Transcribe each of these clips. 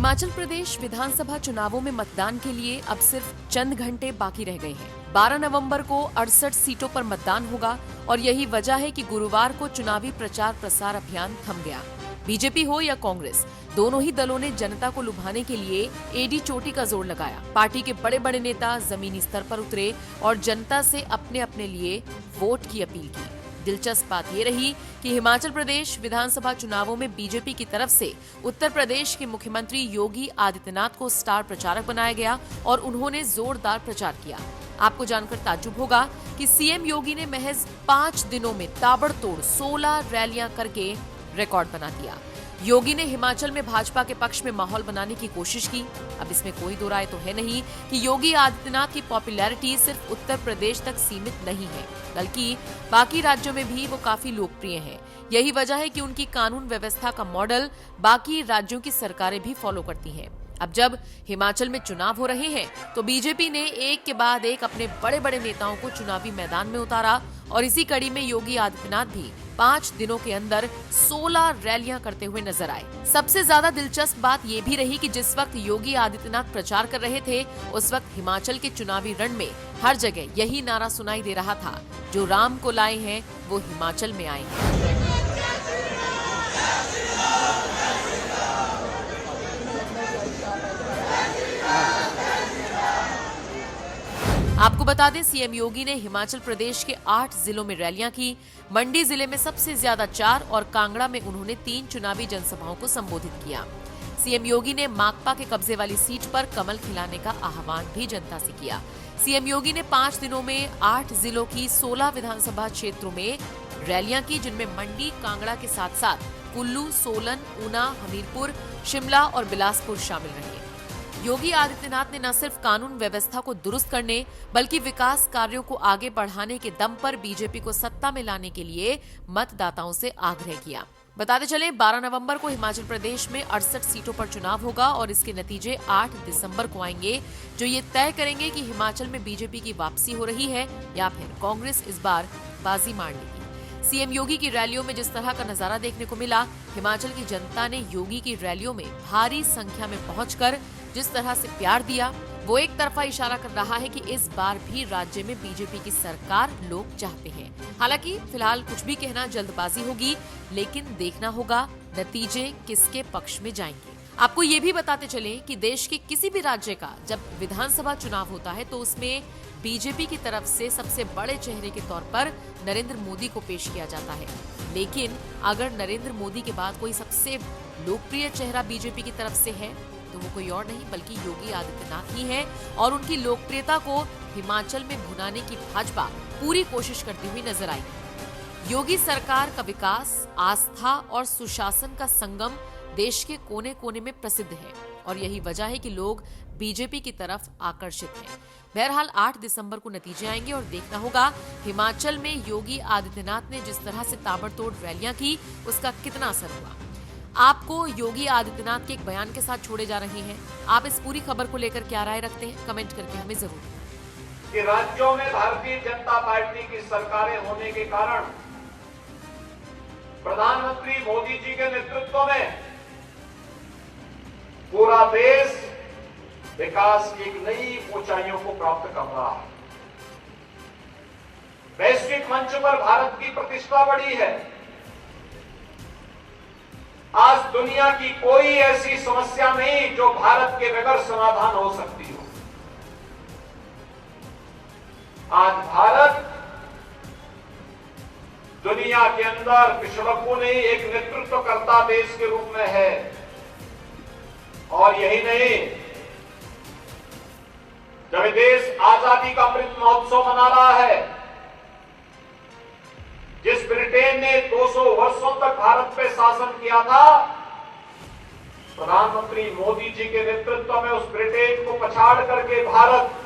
हिमाचल प्रदेश विधानसभा चुनावों में मतदान के लिए अब सिर्फ चंद घंटे बाकी रह गए हैं। 12 नवंबर को 68 सीटों पर मतदान होगा और यही वजह है कि गुरुवार को चुनावी प्रचार प्रसार अभियान थम गया। बीजेपी हो या कांग्रेस, दोनों ही दलों ने जनता को लुभाने के लिए एडी चोटी का जोर लगाया। पार्टी के बड़े बड़े नेता जमीनी स्तर पर उतरे और जनता से अपने अपने लिए वोट की अपील की। दिलचस्प बात ये रही कि हिमाचल प्रदेश विधानसभा चुनावों में बीजेपी की तरफ से उत्तर प्रदेश के मुख्यमंत्री योगी आदित्यनाथ को स्टार प्रचारक बनाया गया और उन्होंने जोरदार प्रचार किया। आपको जानकर ताज्जुब होगा कि सीएम योगी ने महज 5 दिनों में ताबड़तोड़ 16 रैलियां करके रिकॉर्ड बना दिया। योगी ने हिमाचल में भाजपा के पक्ष में माहौल बनाने की कोशिश की। अब इसमें कोई दो राय तो है नहीं कि योगी आदित्यनाथ की पॉपुलैरिटी सिर्फ उत्तर प्रदेश तक सीमित नहीं है, बल्कि बाकी राज्यों में भी वो काफी लोकप्रिय हैं। यही वजह है कि उनकी कानून व्यवस्था का मॉडल बाकी राज्यों की सरकारें भी फॉलो करती हैं। अब जब हिमाचल में चुनाव हो रहे हैं तो बीजेपी ने एक के बाद एक अपने बड़े बड़े नेताओं को चुनावी मैदान में उतारा और इसी कड़ी में योगी आदित्यनाथ भी 5 दिनों के अंदर 16 रैलियां करते हुए नजर आए। सबसे ज्यादा दिलचस्प बात ये भी रही कि जिस वक्त योगी आदित्यनाथ प्रचार कर रहे थे, उस वक्त हिमाचल के चुनावी रण में हर जगह यही नारा सुनाई दे रहा था, जो राम को लाए हैं वो हिमाचल में आए हैं। आपको बता दें, सीएम योगी ने हिमाचल प्रदेश के 8 जिलों में रैलियां की। मंडी जिले में सबसे ज्यादा 4 और कांगड़ा में उन्होंने 3 चुनावी जनसभाओं को संबोधित किया। सीएम योगी ने माकपा के कब्जे वाली सीट पर कमल खिलाने का आह्वान भी जनता से किया। सीएम योगी ने 5 दिनों में 8 जिलों की 16 विधानसभा क्षेत्रों में रैलियां की, जिनमें मंडी, कांगड़ा के साथ साथ कुल्लू, सोलन, ऊना, हमीरपुर, शिमला और बिलासपुर शामिल रहे। योगी आदित्यनाथ ने न सिर्फ कानून व्यवस्था को दुरुस्त करने बल्कि विकास कार्यों को आगे बढ़ाने के दम पर बीजेपी को सत्ता में लाने के लिए मतदाताओं से आग्रह किया। बताते चले, 12 नवंबर को हिमाचल प्रदेश में 68 सीटों पर चुनाव होगा और इसके नतीजे 8 दिसंबर को आएंगे, जो ये तय करेंगे कि हिमाचल में बीजेपी की वापसी हो रही है या फिर कांग्रेस इस बार बाजी मार लेगी। सीएम योगी की रैलियों में जिस तरह का नजारा देखने को मिला, हिमाचल की जनता ने योगी की रैलियों में भारी संख्या में पहुंचकर जिस तरह से प्यार दिया, वो एक तरफा इशारा कर रहा है कि इस बार भी राज्य में बीजेपी की सरकार लोग चाहते हैं। हालांकि फिलहाल कुछ भी कहना जल्दबाजी होगी, लेकिन देखना होगा नतीजे किसके पक्ष में जाएंगे। आपको ये भी बताते चले कि देश के किसी भी राज्य का जब विधानसभा चुनाव होता है तो उसमें बीजेपी की तरफ से सबसे बड़े चेहरे के तौर पर नरेंद्र मोदी को पेश किया जाता है। लेकिन अगर नरेंद्र मोदी के बाद कोई सबसे लोकप्रिय चेहरा बीजेपी की तरफ से है तो वो कोई और नहीं बल्कि योगी आदित्यनाथ ही है और उनकी लोकप्रियता को हिमाचल में भुनाने की भाजपा पूरी कोशिश करती हुई नजर आई। योगी सरकार का विकास, आस्था और सुशासन का संगम देश के कोने कोने में प्रसिद्ध है और यही वजह है कि लोग बीजेपी की तरफ आकर्षित हैं। बहरहाल 8 दिसंबर को नतीजे आएंगे और देखना होगा हिमाचल में योगी आदित्यनाथ ने जिस तरह से ताबड़तोड़ रैलियां की उसका कितना असर हुआ। आपको योगी आदित्यनाथ के एक बयान के साथ छोड़े जा रहे हैं। आप इस पूरी खबर को लेकर क्या राय रखते हैं, कमेंट करके हमें जरूर कि राज्यों में भारतीय जनता पार्टी की सरकारें होने के कारण प्रधानमंत्री मोदी जी के नेतृत्व में पूरा देश विकास की एक नई ऊंचाइयों को प्राप्त कर रहा है। वैश्विक मंच पर भारत की प्रतिष्ठा बढ़ी है। आज दुनिया की कोई ऐसी समस्या नहीं जो भारत के बगैर समाधान हो सकती हो। आज भारत दुनिया के अंदर पिछड़ों नहीं एक नेतृत्वकर्ता देश के रूप में है। और यही नहीं, जब देश आजादी का अमृत महोत्सव मना रहा है, जिस ब्रिटेन ने 200 वर्षों तक भारत पे शासन किया था, प्रधानमंत्री मोदी जी के नेतृत्व में उस ब्रिटेन को पछाड़ करके भारत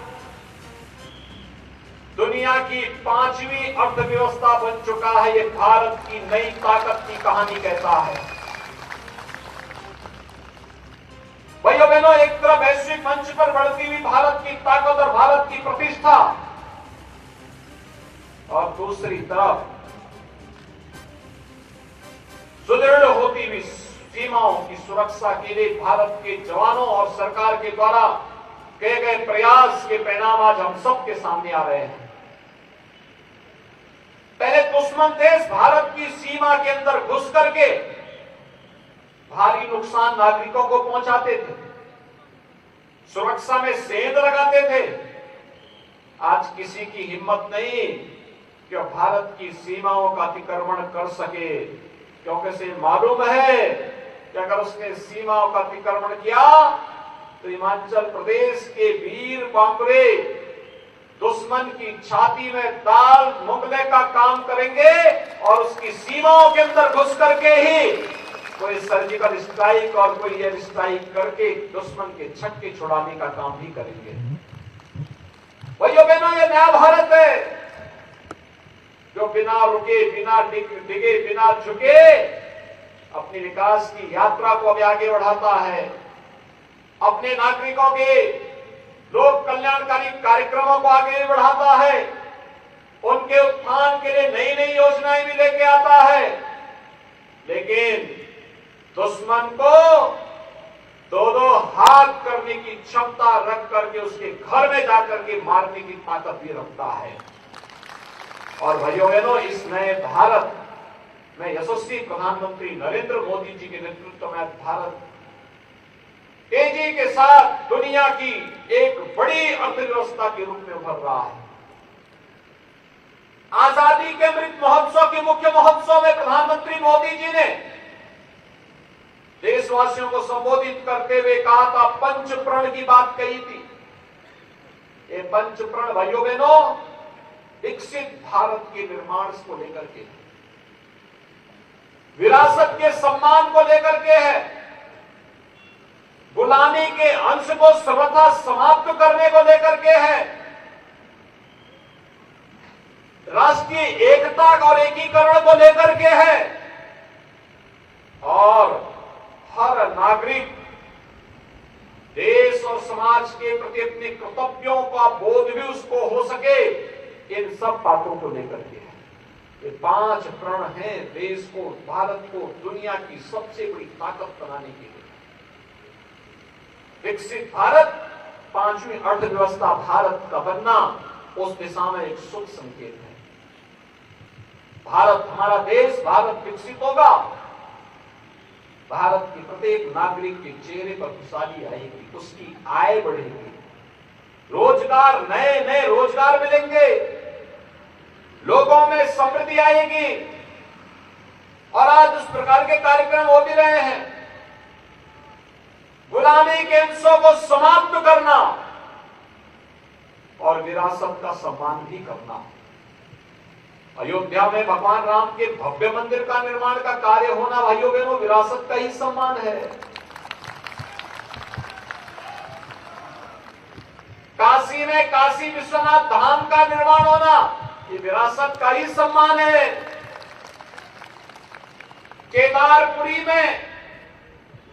दुनिया की 5वीं अर्थव्यवस्था बन चुका है। ये भारत की नई ताकत की कहानी कहता है। भाइयों बहनों, एक तरफ वैश्विक मंच पर बढ़ती हुई भारत की ताकत और भारत की प्रतिष्ठा, और दूसरी तरफ सुदृढ़ होती हुई सीमाओं की सुरक्षा के लिए भारत के जवानों और सरकार के द्वारा किए गए प्रयास के परिणाम आज हम सबके सामने आ रहे हैं। पहले दुश्मन देश भारत की सीमा के अंदर घुस करके भारी नुकसान नागरिकों को पहुंचाते थे, सुरक्षा में सेंध लगाते थे। आज किसी की हिम्मत नहीं कि भारत की सीमाओं का अतिक्रमण कर सके, क्योंकि उसे मालूम है कि अगर उसने सीमाओं का अतिक्रमण किया तो हिमाचल प्रदेश के वीर बांकुरे दुश्मन की छाती में दाल मुगले का काम करेंगे और उसकी सीमाओं के अंदर घुस करके ही कोई सर्जिकल स्ट्राइक और कोई एयर स्ट्राइक करके दुश्मन के छक्के छुड़ाने का काम भी करेंगे। भाइयों बहनों, ये नया भारत है जो बिना रुके, बिना डिगे, बिना झुके अपनी विकास की यात्रा को अभी आगे बढ़ाता है। अपने नागरिकों के लोक कल्याणकारी कार्यक्रमों को आगे बढ़ाता है। उनके उत्थान के लिए नई नई योजनाएं भी लेके आता है। लेकिन दुश्मन को दो हाथ करने की क्षमता रख करके उसके घर में जाकर के मारने की ताकत भी रखता है। और भाइयों बहनों, इस नए भारत में यशस्वी प्रधानमंत्री नरेंद्र मोदी जी के नेतृत्व में भारत तेजी के साथ दुनिया की एक बड़ी अर्थव्यवस्था के रूप में उभर रहा है। आजादी के अमृत महोत्सव के मुख्य महोत्सव में प्रधानमंत्री मोदी जी ने देशवासियों को संबोधित करते हुए कहा था, पंच प्रण की बात कही थी। ये पंच प्रण भाइयों बहनों विकसित भारत के निर्माण को लेकर के, विरासत के सम्मान को लेकर के है, गुलामी के अंश को सर्वथा समाप्त करने को लेकर के है, राष्ट्रीय एकता और एकीकरण को लेकर के है, और हर नागरिक देश और समाज के प्रति अपने कर्तव्यों का बोध भी उसको हो सके, इन सब बातों को लेकर के है। ये 5 प्रण हैं देश को, भारत को दुनिया की सबसे बड़ी ताकत बनाने के लिए। विकसित भारत, 5वीं अर्थव्यवस्था भारत का बनना उस दिशा में एक शुभ संकेत है। भारत, हमारा देश भारत विकसित होगा, भारत के प्रत्येक नागरिक के चेहरे पर खुशहाली आएगी, उसकी आय बढ़ेगी, रोजगार, नए नए रोजगार मिलेंगे, लोगों में समृद्धि आएगी। और आज उस प्रकार के कार्यक्रम हो भी रहे हैं। गुलामी के अंशों को समाप्त करना और विरासत का सम्मान भी करना। अयोध्या में भगवान राम के भव्य मंदिर का निर्माण का कार्य होना भाइयों बहनों विरासत का ही सम्मान है। काशी में काशी विश्वनाथ धाम का निर्माण होना ये विरासत का ही सम्मान है।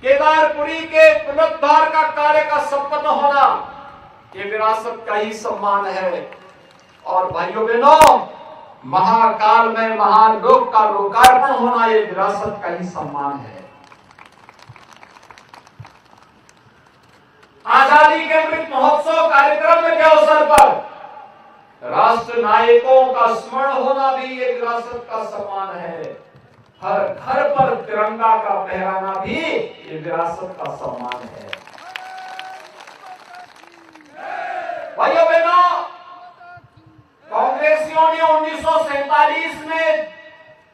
केदारपुरी के पुनरुद्धार का कार्य का संपन्न होना ये विरासत का ही सम्मान है। और भाइयों बहनों, महाकाल में महालोक का लोकार्पण होना ये विरासत का ही सम्मान है। आजादी के अमृत महोत्सव कार्यक्रम के अवसर पर राष्ट्र नायकों का स्मरण होना भी ये विरासत का सम्मान है। हर घर पर तिरंगा का फहराना भी ये विरासत का सम्मान है। भाइयों बहनों, कांग्रेसियों ने 1947 में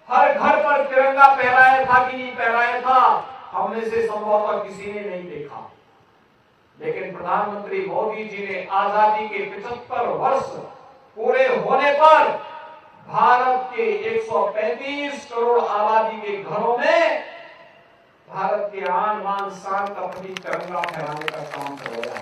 हर घर पर तिरंगा फहराया था कि नहीं फहराया था, हमने से संभवतः किसी ने नहीं देखा। लेकिन प्रधानमंत्री मोदी जी ने आजादी के 75 वर्ष पूरे होने पर भारत के 135 करोड़ आबादी के घरों में भारत के आन बान शान का प्रतीक तिरंगा फहराने का काम करवाया।